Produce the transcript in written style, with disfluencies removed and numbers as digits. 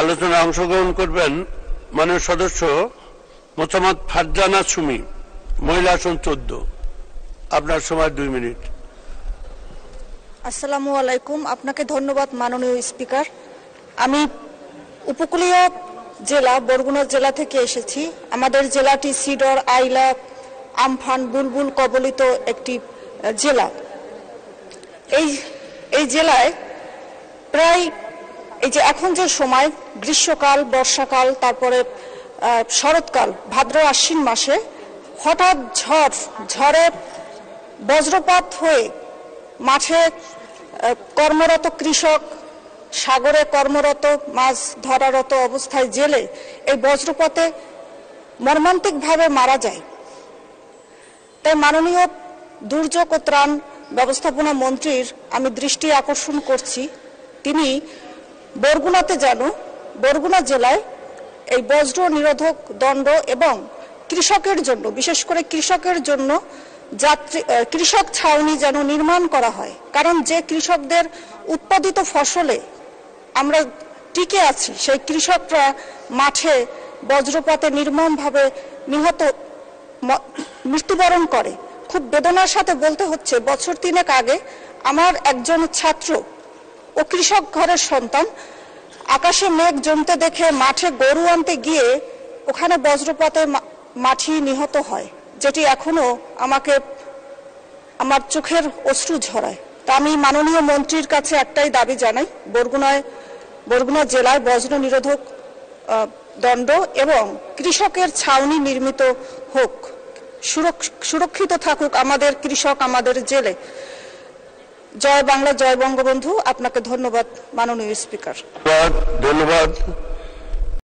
আলোচনায় অংশগ্রহণ করবেন মাননীয় সদস্য মোসাম্মদ ফারজানা সুমি, মহিলা আসন 14। আপনার সময় 2 মিনিট। আসসালামু আলাইকুম। আপনাকে ধন্যবাদ মাননীয় স্পিকার। আমি উপকূলীয় জেলা বরগুনা জেলা থেকে এসেছি। আমাদের জেলাটি সিডর, আইলা, আমফান, বুলবুল কবলিত একটি জেলা। এই জেলায় প্রায় এই যে এখন যে সময় গ্রীষ্মকাল, বর্ষাকাল, তারপরে শরৎকাল, ভাদ্র আশ্বিন মাসে হঠাৎ ঝড়ে বজ্রপাত হয়ে মাঠে কর্মরত কৃষক, সাগরে কর্মরত, মাছ ধরারত অবস্থায় জেলে এই বজ্রপাতে মর্মান্তিকভাবে মারা যায়। তাই মাননীয় দুর্যোগ ও ত্রাণ ব্যবস্থাপনা মন্ত্রীর আমি দৃষ্টি আকর্ষণ করছি, তিনি বরগুনা জেলায় এই বজ্র নিরোধক দণ্ড এবং কৃষকের জন্য, বিশেষ করে কৃষকের জন্য কৃষক ছাউনি যেন নির্মাণ করা হয়। কারণ যে কৃষকদের উৎপাদিত ফসলে আমরা টিকে আছি, সেই কৃষকরা মাঠে বজ্রপাতে নির্মমভাবে মৃত্যুবরণ করে। খুব বেদনার সাথে বলতে হচ্ছে, বছর 3 আগে আমার একজন ছাত্র ও কৃষক ঘরের সন্তান আকাশে মেঘ জমতে দেখে মাঠে গরু আনতে গিয়ে ওখানে বজ্রপাতে মাঠি নিহত হয়, যেটি এখনো আমাকে আমার চোখের অশ্রু ঝরায়। তা আমি মাননীয় মন্ত্রীর কাছে একটাই দাবি জানাই, বরগুনা জেলায় বজ্র নিরোধক দণ্ড এবং কৃষকের ছাউনি নির্মিত হোক, সুরক্ষিত থাকুক আমাদের কৃষক, আমাদের জেলে। জয় বাংলা, জয় বঙ্গবন্ধু। আপনাকে ধন্যবাদ মাননীয় স্পিকার। ধন্যবাদ।